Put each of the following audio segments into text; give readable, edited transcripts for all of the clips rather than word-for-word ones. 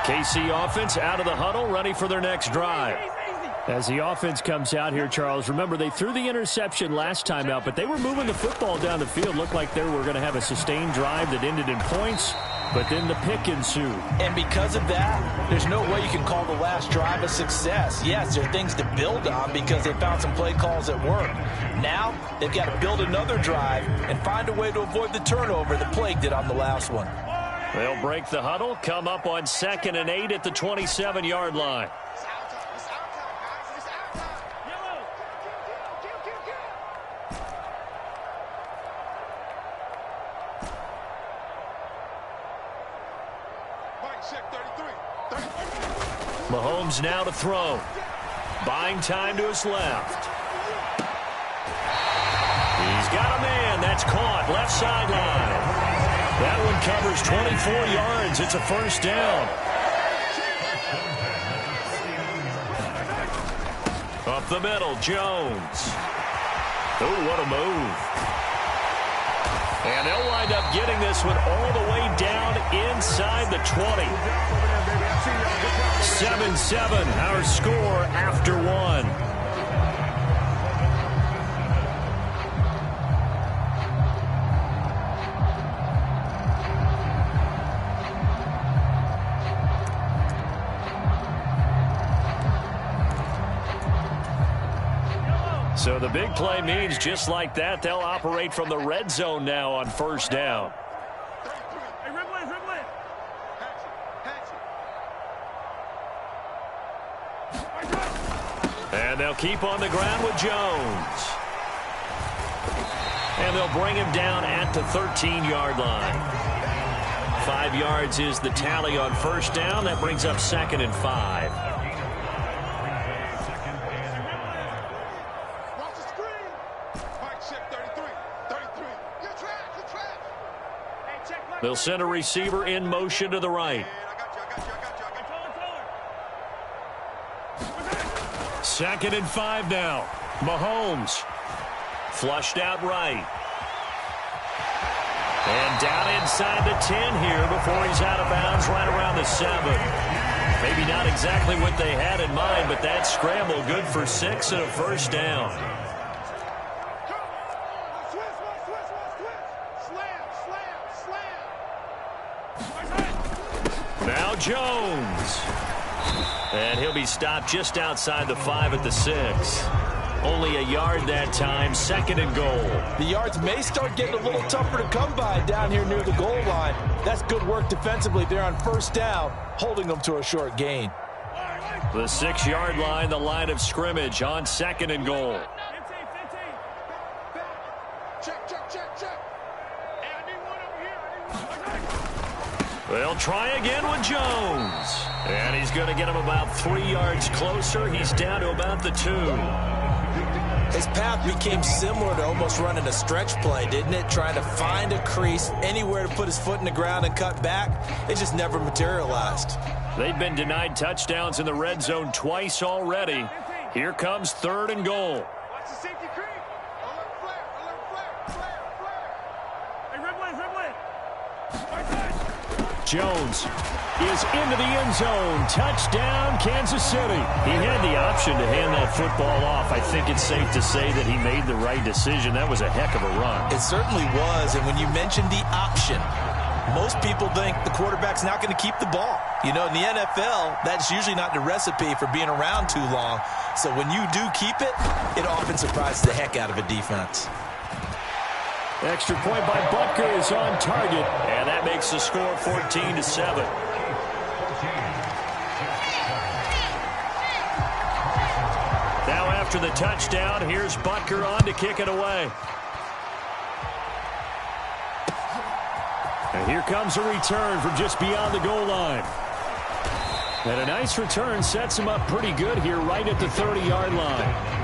KC offense out of the huddle, ready for their next drive. As the offense comes out here, Charles, remember they threw the interception last time out, but they were moving the football down the field. Looked like they were going to have a sustained drive that ended in points, but then the pick ensued. And because of that, there's no way you can call the last drive a success. Yes, there are things to build on because they found some play calls that work. Now, they've got to build another drive and find a way to avoid the turnover that plagued it on the last one. They'll break the huddle, come up on 2nd and 8 at the 27-yard line. Mahomes now to throw. Buying time to his left. He's got a man. That's caught. Left sideline. That one covers 24 yards. It's a first down. Up the middle, Jones. Oh, what a move. And they'll wind up getting this one all the way down inside the 20. 7-7, our score after one. So the big play means just like that, they'll operate from the red zone now on first down. And they'll keep on the ground with Jones. And they'll bring him down at the 13-yard line. 5 yards is the tally on first down. That brings up 2nd and 5. They'll send a receiver in motion to the right. 2nd and 5 now. Mahomes flushed out right. And down inside the 10 here before he's out of bounds right around the 7. Maybe not exactly what they had in mind, but that scramble good for 6 and a first down. Now Jones. And he'll be stopped just outside the 5 at the 6. Only a yard that time, 2nd and goal. The yards may start getting a little tougher to come by down here near the goal line. That's good work defensively there on first down, holding them to a short gain. The 6-yard line, the line of scrimmage on 2nd and goal. They'll try again with Jones. And he's going to get him about 3 yards closer. He's down to about the 2. His path became similar to almost running a stretch play, didn't it? Trying to find a crease, anywhere to put his foot in the ground and cut back. It just never materialized. They've been denied touchdowns in the red zone twice already. Here comes 3rd and goal. Jones is into the end zone. Touchdown, Kansas City. He had the option to hand that football off. I think it's safe to say that he made the right decision. That was a heck of a run. It certainly was, and when you mentioned the option, most people think the quarterback's not going to keep the ball. You know, in the NFL, that's usually not the recipe for being around too long. So when you do keep it, it often surprises the heck out of a defense. Extra point by Butker is on target, and that makes the score 14-7. Now after the touchdown, here's Butker on to kick it away. And here comes a return from just beyond the goal line. And a nice return sets him up pretty good here right at the 30-yard line.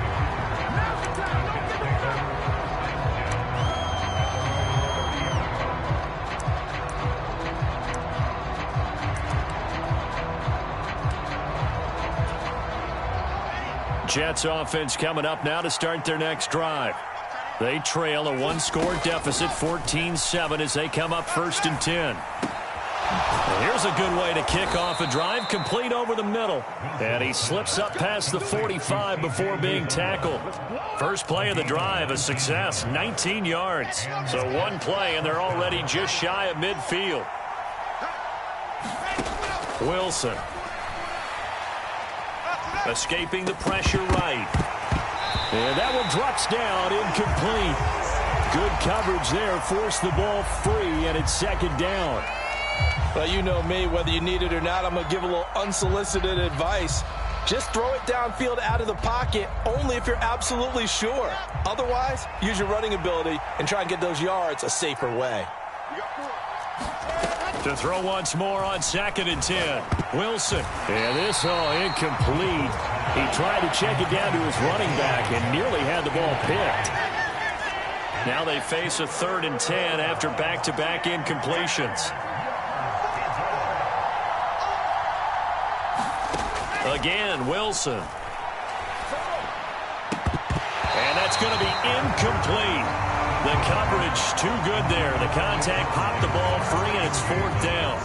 Jets offense coming up now to start their next drive. They trail a 1-score deficit, 14-7, as they come up 1st and 10. Here's a good way to kick off a drive, complete over the middle. And he slips up past the 45 before being tackled. First play of the drive, a success, 19 yards. So one play, and they're already just shy of midfield. Wilson. Escaping the pressure right. And that one drops down, incomplete. Good coverage there, forced the ball free, and it's second down. Well, you know me, whether you need it or not, I'm going to give a little unsolicited advice. Just throw it downfield out of the pocket, only if you're absolutely sure. Otherwise, use your running ability and try and get those yards a safer way. To throw once more on 2nd and 10. Wilson. And this incomplete. He tried to check it down to his running back and nearly had the ball picked. Now they face a 3rd and 10 after back-to-back incompletions. Again, Wilson. And that's going to be incomplete. The coverage too good there. The contact popped the ball free, and it's 4th down.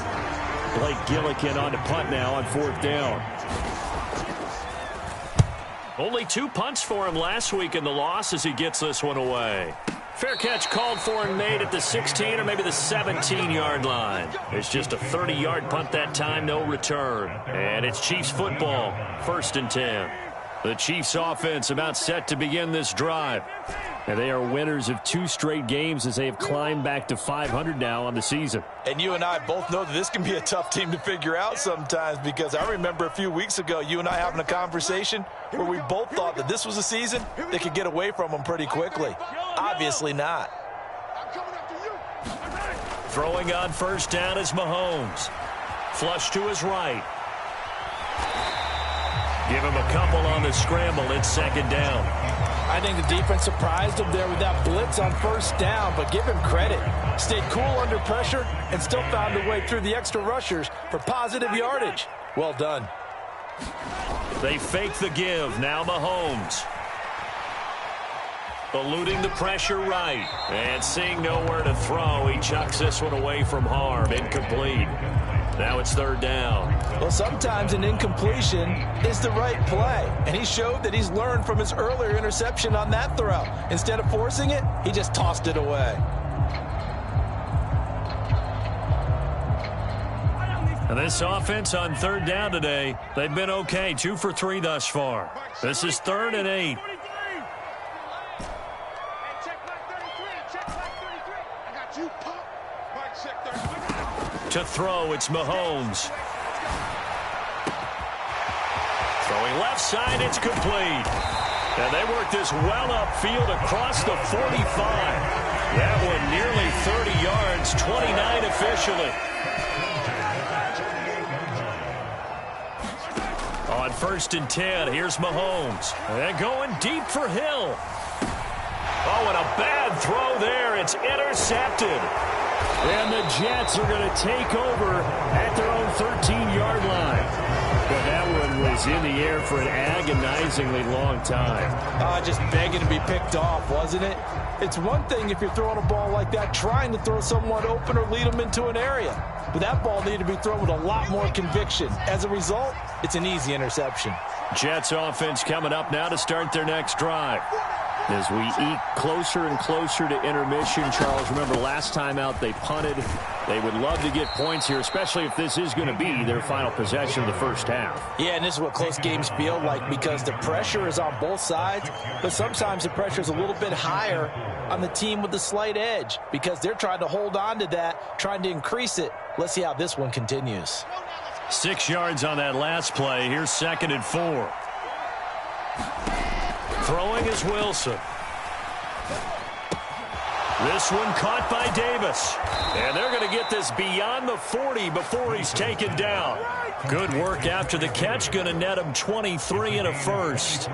Blake Gillikin on to punt now on 4th down. Only 2 punts for him last week in the loss as he gets this one away. Fair catch called for and made at the 16 or maybe the 17-yard line. It's just a 30-yard punt that time, no return. And it's Chiefs football, 1st and 10. The Chiefs offense about set to begin this drive. And they are winners of 2 straight games as they have climbed back to 500 now on the season. And you and I both know that this can be a tough team to figure out sometimes, because I remember a few weeks ago you and I having a conversation where we both thought that this was a season that could get away from them pretty quickly. Obviously not. Throwing on 1st down is Mahomes. Flush to his right. Give him a couple on the scramble. It's 2nd down. I think the defense surprised him there with that blitz on 1st down, but give him credit. Stayed cool under pressure and still found a way through the extra rushers for positive yardage. Well done. They fake the give. Now Mahomes. Eluding the pressure right. And seeing nowhere to throw, he chucks this one away from harm. Incomplete. Now it's 3rd down. Well, sometimes an incompletion is the right play. And he showed that he's learned from his earlier interception on that throw. Instead of forcing it, he just tossed it away. And this offense on 3rd down today, they've been okay. 2 for 3 thus far. This is 3rd and 8. To throw, it's Mahomes. Throwing left side, it's complete. And they work this well upfield across the 45. That one nearly 30 yards, 29 officially. On 1st and 10, here's Mahomes. And going deep for Hill. Oh, and a bad throw there. It's intercepted. And the Jets are going to take over at their own 13-yard line. But that one was in the air for an agonizingly long time. Just begging to be picked off, wasn't it? It's one thing if you're throwing a ball like that, trying to throw someone open or lead them into an area. But that ball needed to be thrown with a lot more conviction. As a result, it's an easy interception. Jets offense coming up now to start their next drive. As we eke closer and closer to intermission, Charles, remember last time out they punted. They would love to get points here, especially if this is going to be their final possession of the first half. Yeah, and this is what close games feel like, because the pressure is on both sides, but sometimes the pressure is a little bit higher on the team with the slight edge because they're trying to hold on to that, trying to increase it. Let's see how this one continues. 6 yards on that last play. Here's 2nd and 4. Throwing is Wilson. This one caught by Davis. And they're going to get this beyond the 40 before he's taken down. Good work after the catch. Going to net him 23 and a first.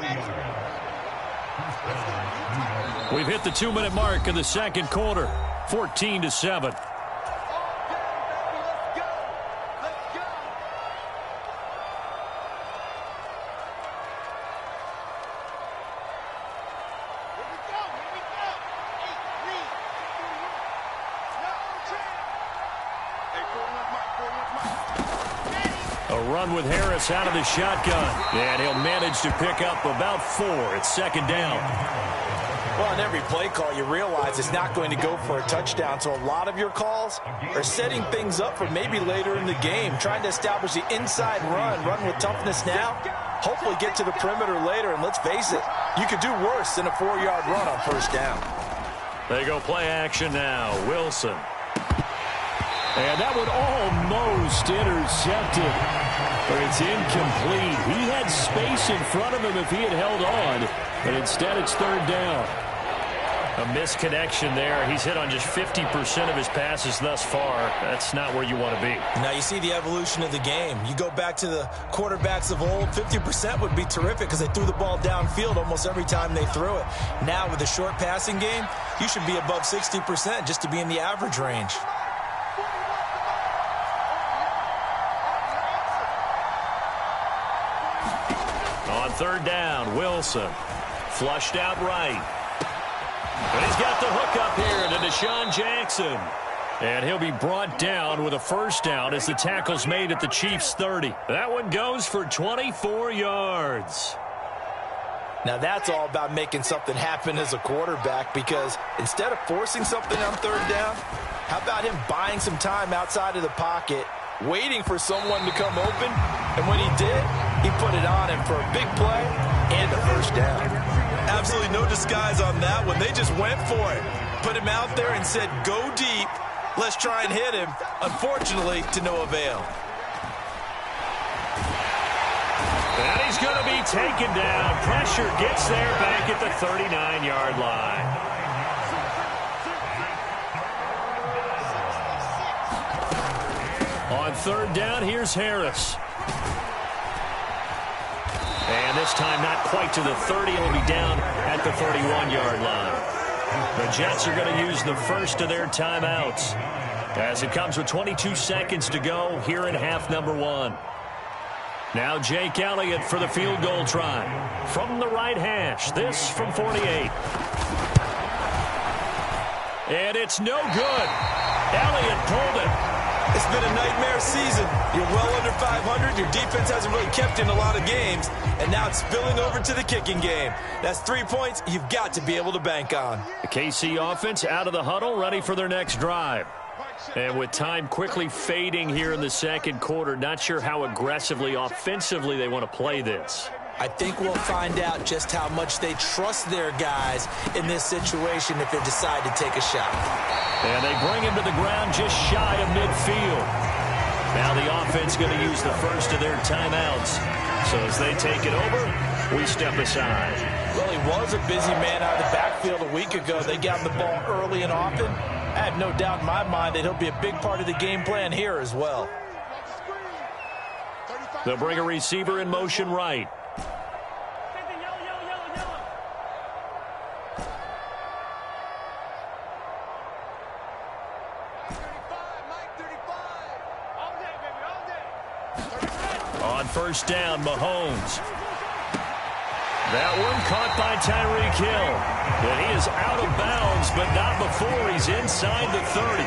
We've hit the 2-minute mark in the second quarter. 14-7. run with Harris out of the shotgun. And he'll manage to pick up about 4. It's second down. Well, in every play call, you realize it's not going to go for a touchdown. So a lot of your calls are setting things up for maybe later in the game, trying to establish the inside run with toughness now, hopefully get to the perimeter later. And let's face it, you could do worse than a 4-yard run on first down. They go play action now. Wilson. And that one almost intercepted. But it's incomplete. He had space in front of him if he had held on. But instead it's third down. A misconnection there. He's hit on just 50% of his passes thus far. That's not where you want to be. Now you see the evolution of the game. You go back to the quarterbacks of old, 50% would be terrific because they threw the ball downfield almost every time they threw it. Now with the short passing game, you should be above 60% just to be in the average range. On third down, Wilson. Flushed out right. And he's got the hook up here to Deshaun Jackson. And he'll be brought down with a first down as the tackle's made at the Chiefs' 30. That one goes for 24 yards. Now that's all about making something happen as a quarterback, because instead of forcing something on third down, how about him buying some time outside of the pocket, waiting for someone to come open, and when he did, he put it on him for a big play and a first down. Absolutely no disguise on that one. They just went for it. Put him out there and said, go deep. Let's try and hit him. Unfortunately, to no avail. And he's going to be taken down. Pressure gets there back at the 39-yard line. On third down, here's Harris. And this time not quite to the 30. He'll be down at the 31-yard line. The Jets are going to use the first of their timeouts as it comes with 22 seconds to go here in half number 1. Now Jake Elliott for the field goal try. From the right hash, this from 48. And it's no good. Elliott pulled it. It's been a nightmare season. You're well under 500. Your defense hasn't really kept in a lot of games. And now it's spilling over to the kicking game. That's 3 points you've got to be able to bank on. The KC offense out of the huddle, ready for their next drive. And with time quickly fading here in the second quarter, not sure how aggressively, offensively they want to play this. I think we'll find out just how much they trust their guys in this situation if they decide to take a shot. And they bring him to the ground just shy of midfield. Now the offense going to use the first of their timeouts. So as they take it over, we step aside. Well, he was a busy man out of the backfield a week ago. They got him the ball early and often. I have no doubt in my mind that he'll be a big part of the game plan here as well. They'll bring a receiver in motion right. On first down, Mahomes. That one caught by Tyreek Hill. But he is out of bounds, but not before he's inside the 30.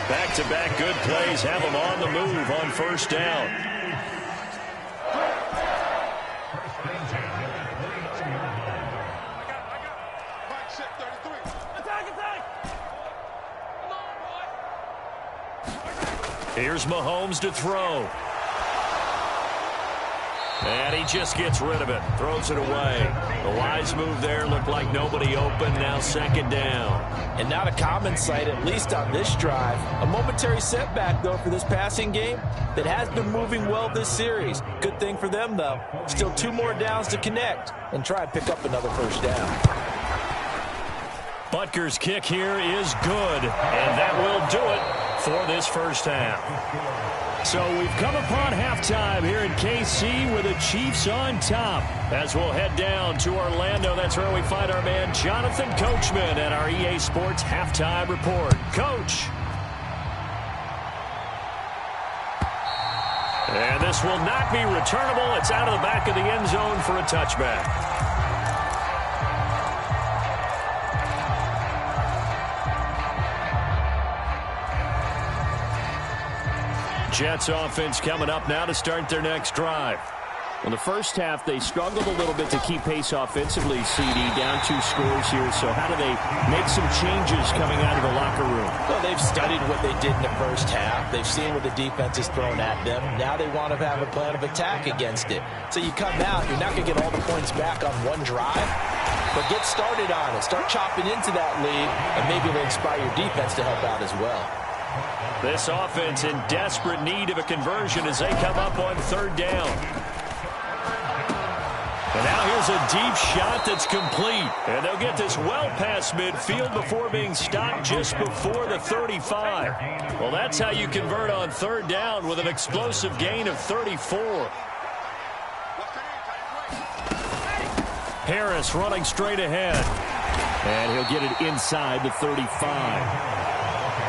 Back-to-back good plays have him on the move on first down. Here's Mahomes to throw. And he just gets rid of it, throws it away. The wise move there, looked like nobody open, now second down. And not a common sight, at least on this drive. A momentary setback, though, for this passing game that has been moving well this series. Good thing for them, though. Still 2 more downs to connect and try and pick up another first down. Butker's kick here is good, and that will do it for this first half. So we've come upon halftime here in KC with the Chiefs on top. As we'll head down to Orlando, that's where we find our man Jonathan Coachman at our EA Sports Halftime Report. Coach. And this will not be returnable. It's out of the back of the end zone for a touchback. Jets offense coming up now to start their next drive. In the first half, they struggled a little bit to keep pace offensively, CD, down 2 scores here. So how do they make some changes coming out of the locker room? Well, they've studied what they did in the first half. They've seen what the defense has thrown at them. Now they want to have a plan of attack against it. So you come out, you're not going to get all the points back on one drive, but get started on it. Start chopping into that lead, and maybe it'll inspire your defense to help out as well. This offense in desperate need of a conversion as they come up on 3rd down. And now here's a deep shot that's complete. And they'll get this well past midfield before being stopped just before the 35. Well, that's how you convert on 3rd down with an explosive gain of 34. Harris running straight ahead. And he'll get it inside the 35.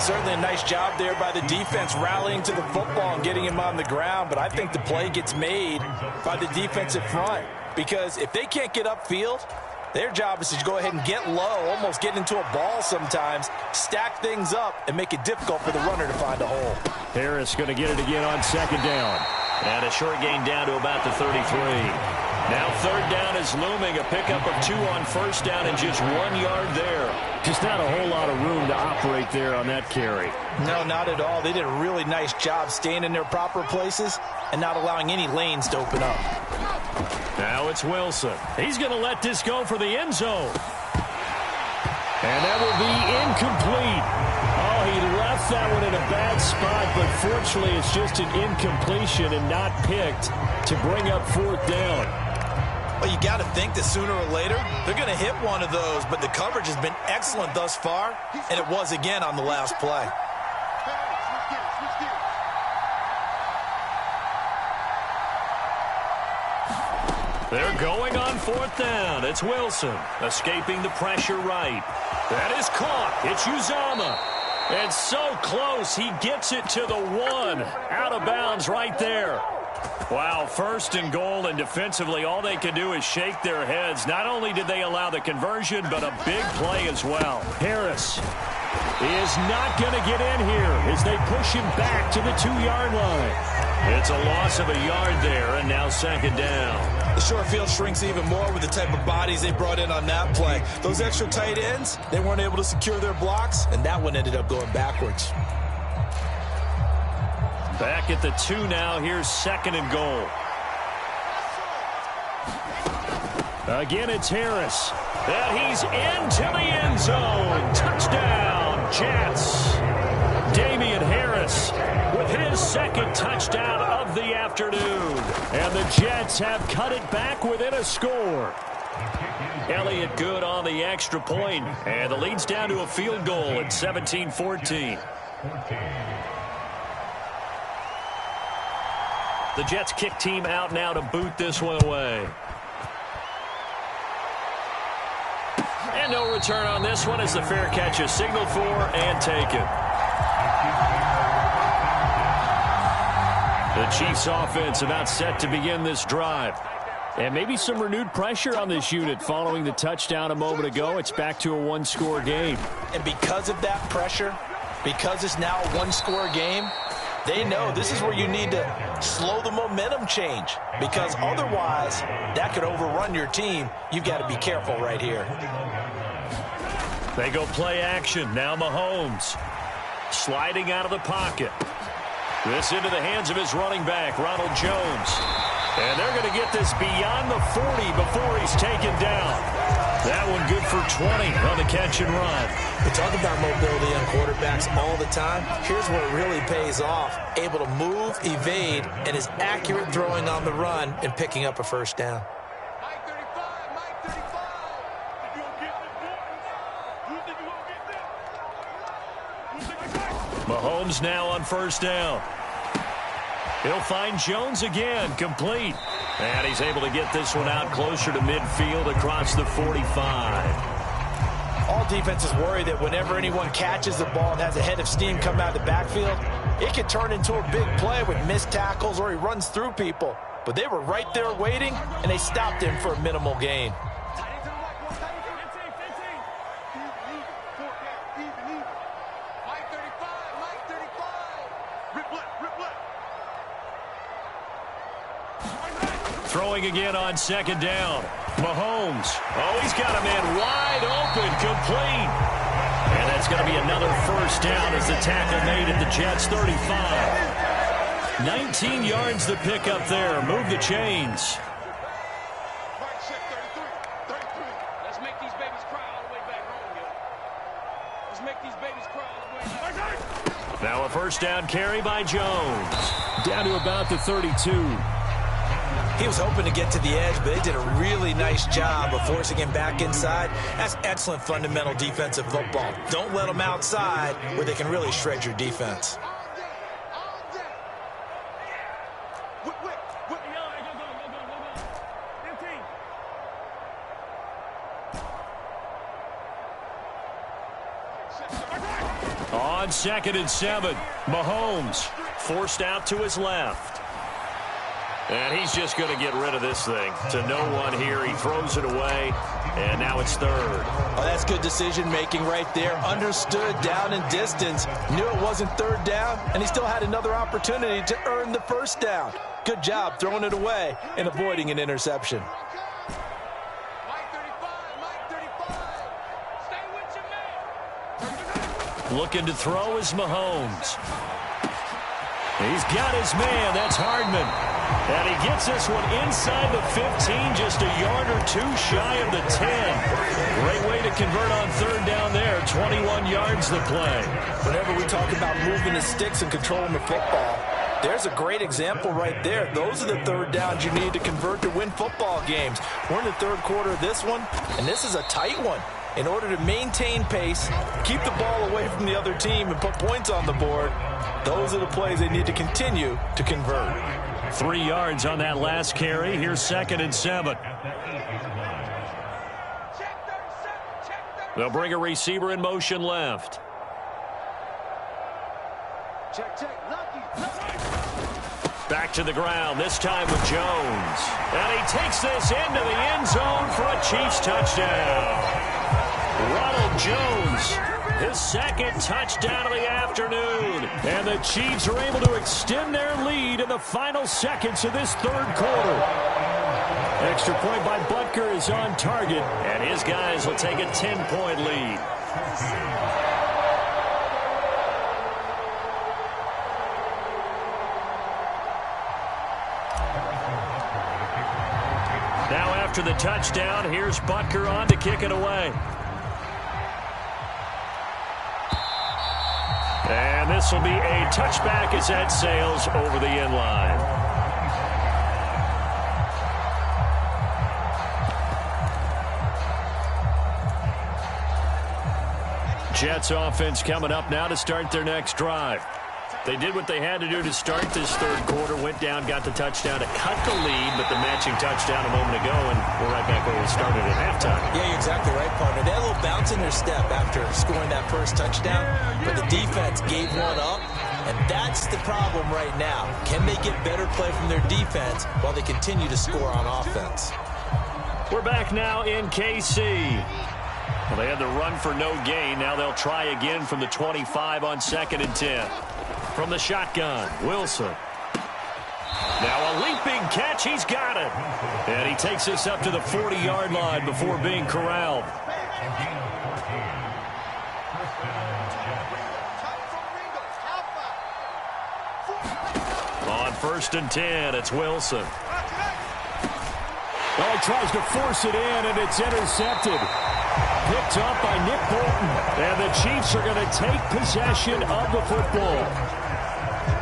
Certainly a nice job there by the defense rallying to the football and getting him on the ground. But I think the play gets made by the defensive front. Because if they can't get upfield, their job is to go ahead and get low, almost get into a ball sometimes, stack things up, and make it difficult for the runner to find a hole. Harris going to get it again on 2nd down. And a short gain down to about the 33. Now 3rd down is looming. A pickup of 2 on 1st down and just 1 yard there. Just not a whole lot of room to operate there on that carry. No, not at all. They did a really nice job staying in their proper places and not allowing any lanes to open up. Now it's Wilson. He's going to let this go for the end zone. And that will be incomplete. Oh, he left that one in a bad spot, but fortunately it's just an incompletion and not picked to bring up 4th down. Well, you got to think that sooner or later they're going to hit one of those, but the coverage has been excellent thus far, and it was again on the last play. They're going on 4th down. It's Wilson escaping the pressure right. That is caught. It's Uzama. And so close, he gets it to the 1. Out of bounds right there. Wow, 1st and goal, and defensively all they can do is shake their heads. Not only did they allow the conversion, but a big play as well. Harris is not going to get in here as they push him back to the 2-yard line. It's a loss of a yard there, and now 2nd down. The short field shrinks even more with the type of bodies they brought in on that play. Those extra tight ends, they weren't able to secure their blocks, and that one ended up going backwards. Back at the 2 now. Here's 2nd and goal. Again, it's Harris. And he's into the end zone. Touchdown, Jets. Damian Harris with his 2nd touchdown of the afternoon. And the Jets have cut it back within a score. Elliott good on the extra point, and the lead's down to a field goal at 17-14. The Jets kick team out now to boot this one away. And no return on this one as the fair catch is signaled for and taken. The Chiefs offense about set to begin this drive. And maybe some renewed pressure on this unit following the touchdown a moment ago. It's back to a 1-score game. And because of that pressure, because it's now a 1-score game, they know this is where you need to slow the momentum change. Because otherwise, that could overrun your team. You've got to be careful right here. They go play action. Now Mahomes sliding out of the pocket. This into the hands of his running back, Ronald Jones. And they're going to get this beyond the 40 before he's taken down. That one good for 20 on the catch and run. We talk about mobility on quarterbacks all the time. Here's where it really pays off. Able to move, evade, and is accurate throwing on the run and picking up a 1st down. Mahomes now on 1st down. He'll find Jones again, complete. And he's able to get this one out closer to midfield across the 45. All defenses worry that whenever anyone catches the ball and has a head of steam come out of the backfield, it can turn into a big play with missed tackles or he runs through people. But they were right there waiting, and they stopped him for a minimal gain. throwing again on second down. Mahomes. Oh, he's got a man wide open, complete. And that's going to be another first down as the tackle made at the Jets' 35. 19 yards the pick up there. Move the chains. Let's make these babies cry all the way back home, yo. Let's make these babies cry all the way back. Now a first down carry by Jones. Down to about the 32. He was hoping to get to the edge, but they did a really nice job of forcing him back inside. That's excellent fundamental defensive football. Don't let them outside where they can really shred your defense. On 2nd and 7, Mahomes forced out to his left. And he's just going to get rid of this thing to no one here. He throws it away, and now it's third. Oh, that's good decision-making right there. Understood down and distance. Knew it wasn't third down, and he still had another opportunity to earn the first down. Good job throwing it away and avoiding an interception. Looking to throw is Mahomes. He's got his man. That's Hardman. And he gets this one inside the 15, just a yard or two shy of the 10. Great way to convert on third down there. 21 yards the play. Whenever we talk about moving the sticks and controlling the football, there's a great example right there. Those are the third downs you need to convert to win football games. We're in the third quarter of this one, and this is a tight one. In order to maintain pace, keep the ball away from the other team, and put points on the board, those are the plays they need to continue to convert. 3 yards on that last carry. Here's 2nd and 7. They'll bring a receiver in motion left. Back to the ground, this time with Jones. And he takes this into the end zone for a Chiefs touchdown. Ronald Jones, his second touchdown of the afternoon. And the Chiefs are able to extend their lead in the final seconds of this third quarter. Extra point by Butker is on target, and his guys will take a 10-point lead. Now after the touchdown, here's Butker on to kick it away. And this will be a touchback as that sails over the end line. Jets offense coming up now to start their next drive. They did what they had to do to start this third quarter, went down, got the touchdown to cut the lead, but the matching touchdown a moment ago, and we're right back where we started at halftime. Yeah, you're exactly right, partner. They had a little bounce in their step after scoring that first touchdown, but the defense gave one up, and that's the problem right now. Can they get better play from their defense while they continue to score on offense? We're back now in KC. Well, they had the run for no gain. Now they'll try again from the 25 on 2nd and 10. From the shotgun, Wilson. Now a leaping catch, he's got it. And he takes this up to the 40-yard line before being corralled. On 1st and 10, it's Wilson. Oh, he tries to force it in, and it's intercepted. Picked up by Nick Bolton. And the Chiefs are going to take possession of the football.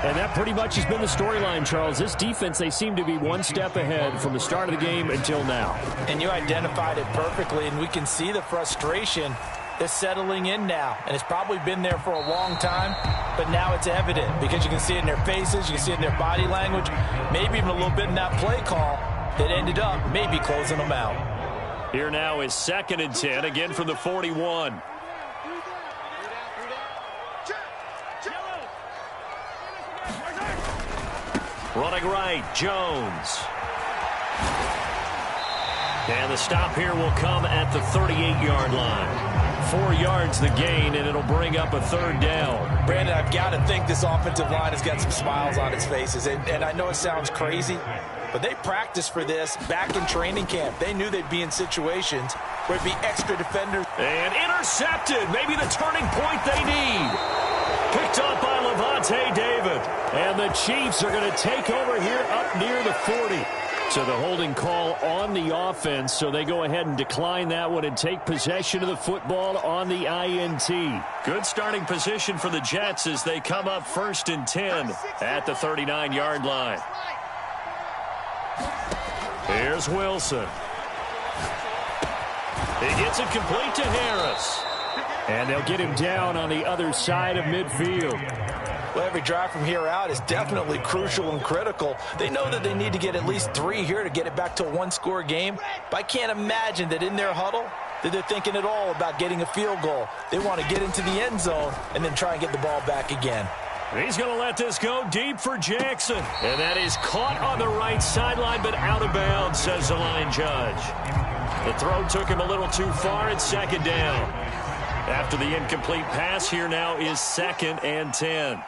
And that pretty much has been the storyline, Charles. This defense, they seem to be one step ahead from the start of the game until now. And you identified it perfectly, and we can see the frustration that's settling in now. And it's probably been there for a long time, but now it's evident because you can see it in their faces, you can see it in their body language, maybe even a little bit in that play call that ended up maybe closing them out. Here now is 2nd and 10, again from the 41. Running right, Jones. And the stop here will come at the 38-yard line. 4 yards the gain, and it'll bring up a third down. Brandon, I've got to think this offensive line has got some smiles on its faces. And I know it sounds crazy, but they practiced for this back in training camp. They knew they'd be in situations where it'd be extra defenders. And intercepted. Maybe the turning point they need. Picked up by Levante David. And the Chiefs are going to take over here up near the 40. So the holding call on the offense, so they go ahead and decline that one and take possession of the football on the INT. Good starting position for the Jets as they come up 1st and 10 at the 39-yard line. Here's Wilson. He gets it complete to Harris. And they'll get him down on the other side of midfield. Well, every drive from here out is definitely crucial and critical. They know that they need to get at least 3 here to get it back to a one-score game. But I can't imagine that in their huddle that they're thinking at all about getting a field goal. They want to get into the end zone and then try and get the ball back again. He's going to let this go deep for Jackson. And that is caught on the right sideline, but out of bounds, says the line judge. The throw took him a little too far. It's 2nd down. After the incomplete pass, here now is 2nd and 10.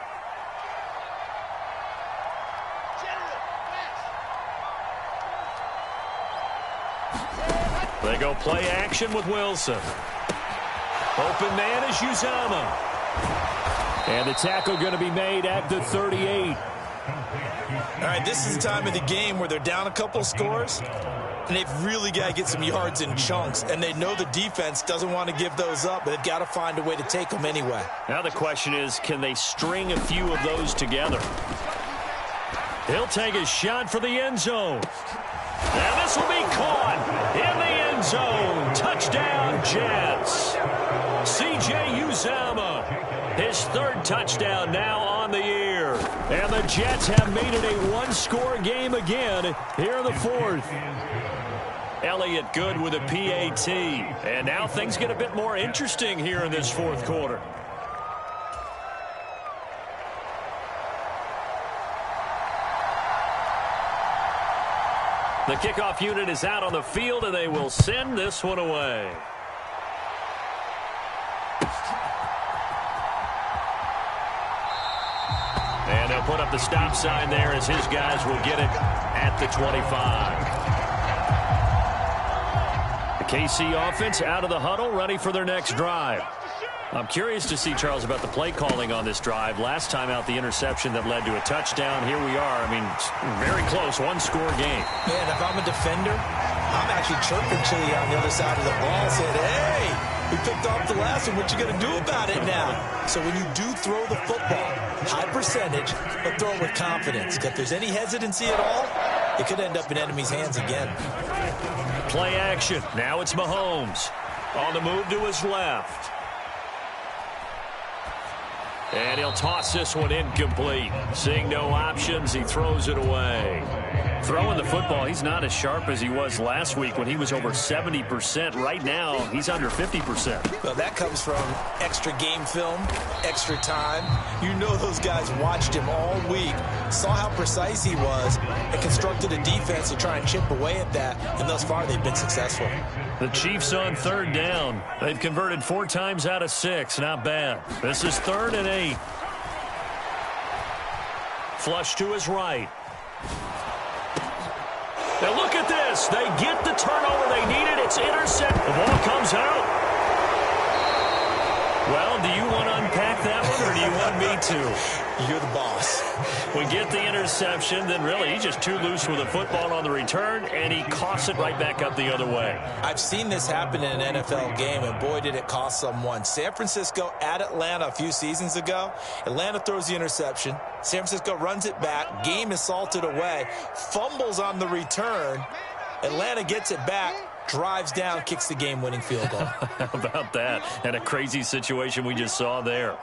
They go play action with Wilson. Open man is Uzama. And the tackle going to be made at the 38. All right, this is the time of the game where they're down a couple scores, and they've really got to get some yards in chunks, and they know the defense doesn't want to give those up, but they've got to find a way to take them anyway. Now the question is, can they string a few of those together? He'll take a shot for the end zone. And this will be caught in the end zone. Touchdown, Jets. C.J. Uzama, his 3rd touchdown now on the year. And the Jets have made it a one-score game again here in the 4th. Elliott good with a PAT. And now things get a bit more interesting here in this 4th quarter. The kickoff unit is out on the field, and they will send this one away. And they'll put up the stop sign there as his guys will get it at the 25. The KC offense out of the huddle, ready for their next drive. I'm curious to see, Charles, about the play calling on this drive. Last time out, the interception that led to a touchdown. Here we are. I mean, very close, one-score game. Man, if I'm a defender, I'm actually chirping Chili on the other side of the ball, saying, hey, we picked off the last one. What you going to do about it now? So when you do throw the football, high percentage, but throw it with confidence. If there's any hesitancy at all, it could end up in enemy's hands again. Play action. Now it's Mahomes. On the move to his left. And he'll toss this one incomplete. Seeing no options, he throws it away. Throwing the football, he's not as sharp as he was last week when he was over 70%. Right now, he's under 50%. Well, that comes from extra game film, extra time. You know those guys watched him all week, saw how precise he was, and constructed a defense to try and chip away at that. And thus far, they've been successful. The Chiefs on 3rd down. They've converted 4 times out of 6. Not bad. This is 3rd and 8. Flush to his right. Now look at this. They get the turnover they needed. It's intercepted. The ball comes out. Well, do you want to unpack that one, or do you want me to? You're the boss. We get the interception, then really he's just too loose with the football on the return, and he coughs it right back up the other way. I've seen this happen in an NFL game, and boy, did it cost someone. San Francisco at Atlanta a few seasons ago. Atlanta throws the interception. San Francisco runs it back. Game is salted away. Fumbles on the return. Atlanta gets it back. Drives down, kicks the game-winning field goal. How about that? And a crazy situation we just saw there.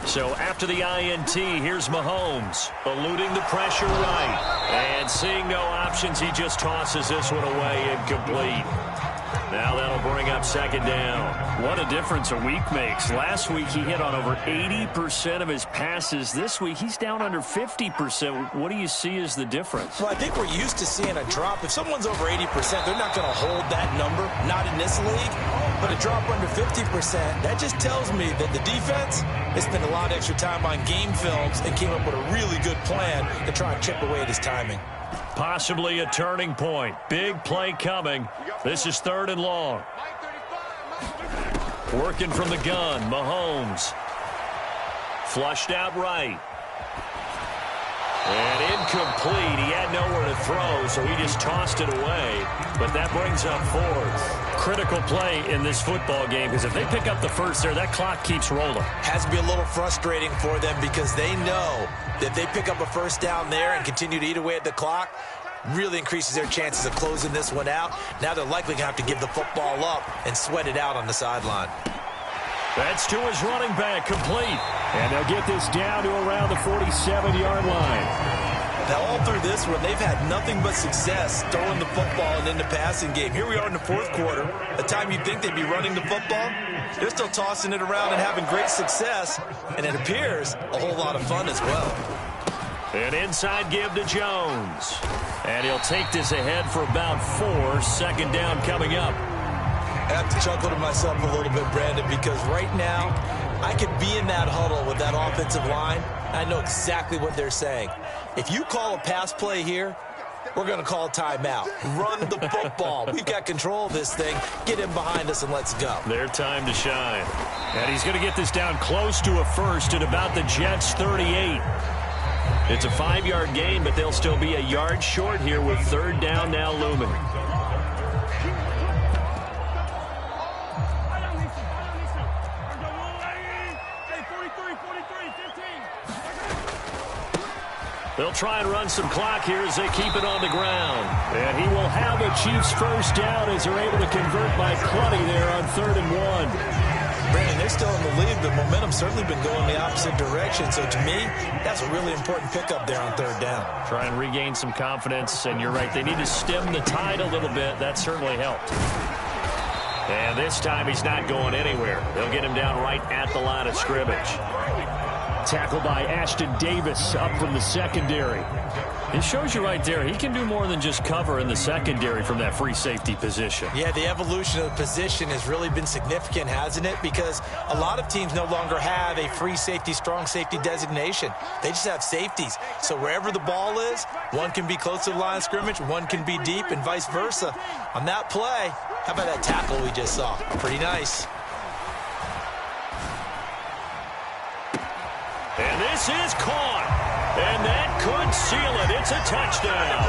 So after the INT, here's Mahomes, eluding the pressure right. And seeing no options, he just tosses this one away, incomplete. Now that'll bring up second down. What a difference a week makes. Last week he hit on over 80% of his passes. This week he's down under 50%. What do you see as the difference? Well, I think we're used to seeing a drop. If someone's over 80%, they're not going to hold that number, not in this league. But a drop under 50%, that just tells me that the defense, they spent a lot of extra time on game films and came up with a really good plan to try and chip away at his timing. Possibly a turning point. Big play coming. This is 3rd and long. Working from the gun, Mahomes. Flushed out right. And incomplete. He had nowhere to throw, so he just tossed it away. But that brings up 4th. Critical play in this football game, because if they pick up the first there, that clock keeps rolling. Has to be a little frustrating for them because they know that if they pick up a first down there and continue to eat away at the clock, really increases their chances of closing this one out. Now they're likely going to have to give the football up and sweat it out on the sideline. That's to his running back, complete. And they'll get this down to around the 47-yard line. Now, all through this one, they've had nothing but success throwing the football and in the passing game. Here we are in the 4th quarter. A time you'd think they'd be running the football, they're still tossing it around and having great success. And it appears a whole lot of fun as well. An inside give to Jones. And he'll take this ahead for about 4. 2nd down coming up. I have to chuckle to myself a little bit, Brandon, because right now I could be in that huddle with that offensive line. I know exactly what they're saying. If you call a pass play here, we're going to call timeout. Run the football. We've got control of this thing. Get him behind us and let's go. Their time to shine. And he's going to get this down close to a first at about the Jets' 38. It's a 5-yard gain, but they'll still be a yard short here with 3rd down now looming. They'll try and run some clock here as they keep it on the ground. And he will have a Chiefs first down as they're able to convert by Clutty there on 3rd and 1. Brandon, they're still in the lead, but momentum's certainly been going the opposite direction. So to me, that's a really important pickup there on 3rd down. Try and regain some confidence, and you're right. They need to stem the tide a little bit. That certainly helped. And this time he's not going anywhere. They'll get him down right at the line of scrimmage. Tackled by Ashton Davis up from the secondary. It shows you right there, he can do more than just cover in the secondary from that free safety position. Yeah, the evolution of the position has really been significant, hasn't it? Because a lot of teams no longer have a free safety, strong safety designation. They just have safeties. So wherever the ball is, one can be close to the line of scrimmage, one can be deep, and vice versa. On that play, how about that tackle we just saw? Pretty nice. And this is caught. And that could seal it. It's a touchdown.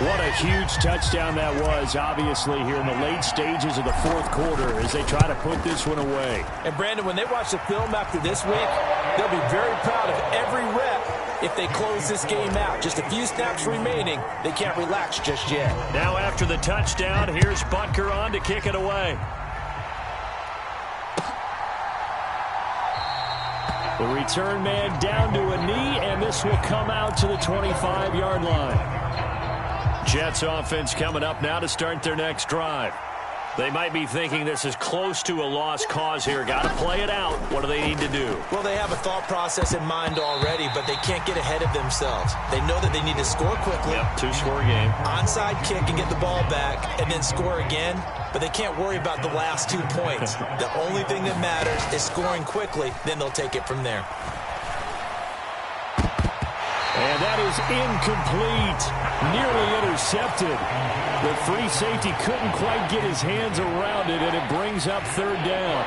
What a huge touchdown that was, obviously, here in the late stages of the 4th quarter as they try to put this one away. And, Brandon, when they watch the film after this week, they'll be very proud of every rep if they close this game out. Just a few snaps remaining. They can't relax just yet. Now after the touchdown, here's Butker on to kick it away. The return man down to a knee, and this will come out to the 25-yard line. Jets offense coming up now to start their next drive. They might be thinking this is close to a lost cause here. Got to play it out. What do they need to do? Well, they have a thought process in mind already, but they can't get ahead of themselves. They know that they need to score quickly. Yep, 2-score game. Onside kick and get the ball back and then score again, but they can't worry about the last 2 points. The only thing that matters is scoring quickly, then they'll take it from there. And that is incomplete. Nearly intercepted. The free safety couldn't quite get his hands around it, and it brings up 3rd down.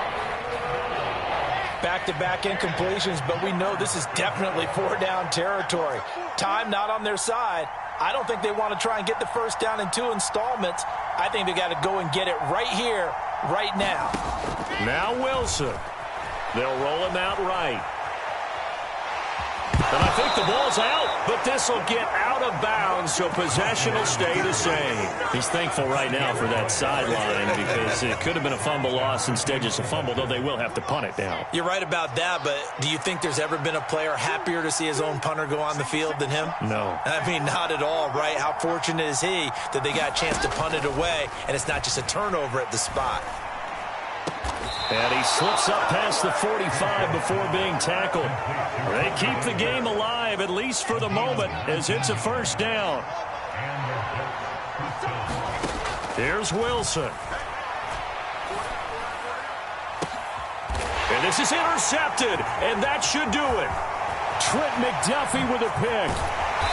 Back-to-back incompletions, but we know this is definitely 4-down territory. Time not on their side. I don't think they want to try and get the first down in 2 installments. I think they got to go and get it right here, right now. Now Wilson. They'll roll him out right. And I think the ball's out, but this will get out out of bounds, so possession will stay the same. He's thankful right now for that sideline because it could have been a fumble loss, instead just a fumble, though they will have to punt it now. You're right about that, but do you think there's ever been a player happier to see his own punter go on the field than him? No. I mean, not at all, right? How fortunate is he that they got a chance to punt it away, and it's not just a turnover at the spot. And he slips up past the 45 before being tackled. They keep the game alive, at least for the moment, as it's a first down. Here's Wilson. And this is intercepted, and that should do it. Trent McDuffie with a pick.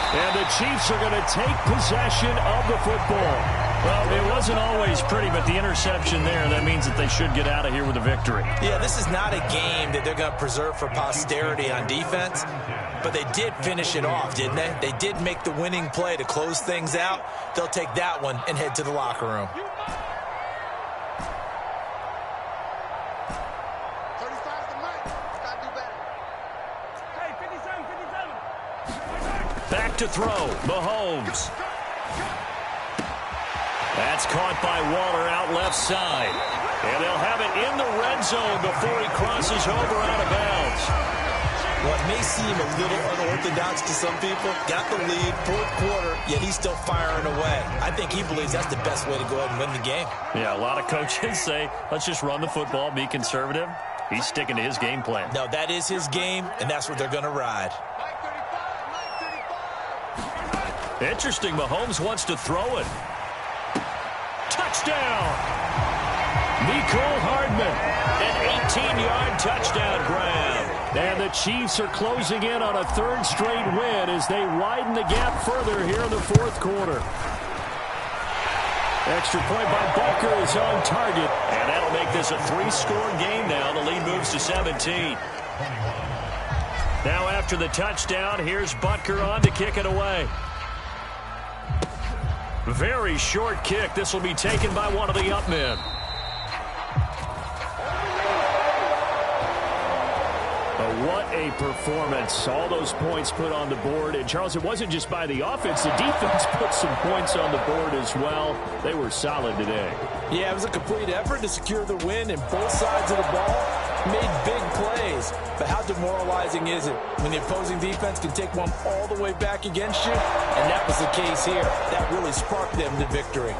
And the Chiefs are going to take possession of the football. Well, it wasn't always pretty, but the interception there, that means that they should get out of here with a victory. Yeah, this is not a game that they're going to preserve for posterity on defense, but they did finish it off, didn't they? They did make the winning play to close things out. They'll take that one and head to the locker room. 35's the mic. Gotta do better. Hey, 57, 57. Back to throw, Mahomes. That's caught by Waller out left side. And they'll have it in the red zone before he crosses over out of bounds. Well, it may seem a little unorthodox to some people. Got the lead, fourth quarter, yet he's still firing away. I think he believes that's the best way to go ahead and win the game. Yeah, a lot of coaches say, let's just run the football, be conservative. He's sticking to his game plan. No, that is his game, and that's what they're going to ride. Interesting, Mahomes wants to throw it. Touchdown! Mecole Hardman, an 18-yard touchdown grab. And the Chiefs are closing in on a third straight win as they widen the gap further here in the fourth quarter. Extra point by Butker is on target, and that'll make this a three-score game now. The lead moves to 17. Now after the touchdown, here's Butker on to kick it away. Very short kick. This will be taken by one of the up men. What a performance. All those points put on the board. And, Charles, it wasn't just by the offense. The defense put some points on the board as well. They were solid today. Yeah, it was a complete effort to secure the win, and both sides of the ball made big plays. But how demoralizing is it when the opposing defense can take one all the way back against you? And that was the case here. That really sparked them to victory.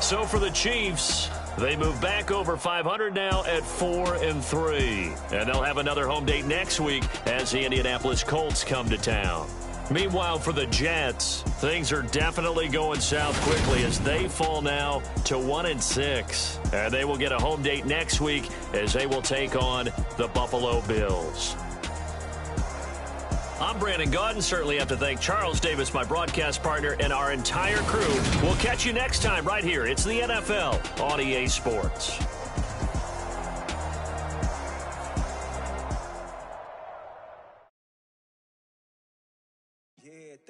So for the Chiefs, they move back over 500 now at 4-3. And they'll have another home date next week as the Indianapolis Colts come to town. Meanwhile, for the Jets, things are definitely going south quickly as they fall now to 1-6. And they will get a home date next week as they will take on the Buffalo Bills. I'm Brandon Gaudin. Certainly have to thank Charles Davis, my broadcast partner, and our entire crew. We'll catch you next time right here. It's the NFL on EA Sports.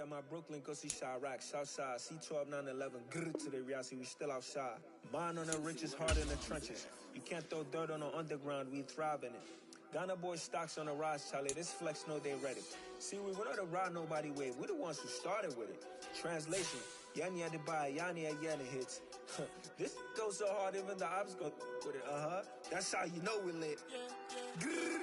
My Brooklyn, go see Chirac, Southside, C12, 911, grrr to the reality, we still outside. Bond on the richest, heart in the trenches. You can't throw dirt on the underground, we thrive in it. Ghana boys stocks on the rise, Charlie, this flex know they ready. See, we were not the ride nobody with, we're the ones who started with it. Translation, Yanni had to buy, Yanni had Yanni hits. This goes so hard, even the ops go with it, That's how you know we lit. Grrr,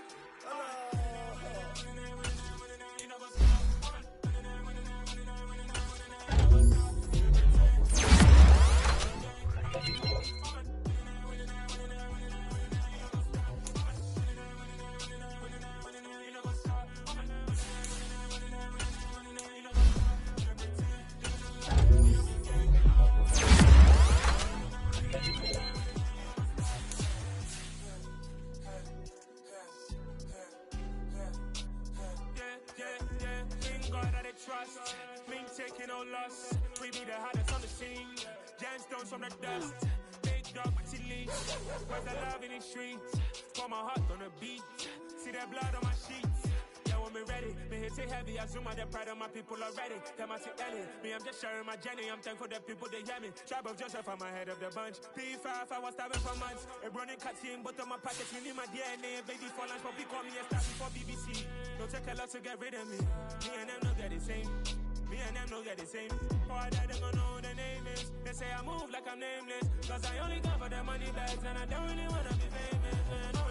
trust. Been taking no loss. We be the hottest on the scene. Gemstones from the dust. Big dog, but she leaves. Where's the love in the streets? Pour my heart on the beat. See that blood on my sheets. Yeah, when me ready. Me hit it heavy. I zoom out the pride of my people already. Them I see Ellie. Me, I'm just sharing my journey. I'm thankful that people, they hear me. Tribe of Joseph, I'm ahead of the bunch. P5, I was starving for months. A running cut in, but on my package. Me need my DNA. Baby for lunch, but we call me a star before BBC. Don't take a lot to get rid of me. Me and them know that it's same. and them no get the same. Or that they gonna know the name is. They say I move like I'm nameless, cause I only come for the money bags, and I don't really wanna be famous, man.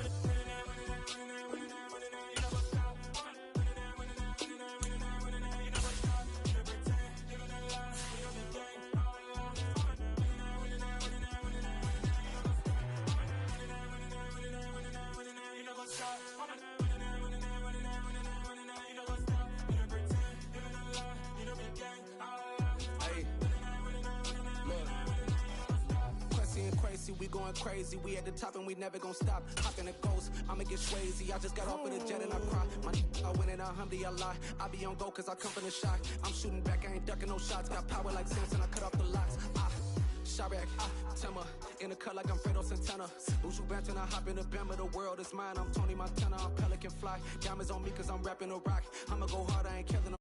We going crazy, we at the top and we never gon' stop. Hopping the ghost, I'ma get swayzy. I just got off with a jet and I cry. My I win and alhamdulillah. I be on go cause I come from the shot. I'm shooting back, I ain't ducking no shots. Got power like Samson, I cut off the locks. Chirac, Timmer, in the cut like I'm Fredo Santana. Uju Banton, I hop in the Bama, the world is mine. I'm Tony Montana, I'm Pelican Fly. Diamonds on me cause I'm rapping a rock. I'ma go hard, I ain't killing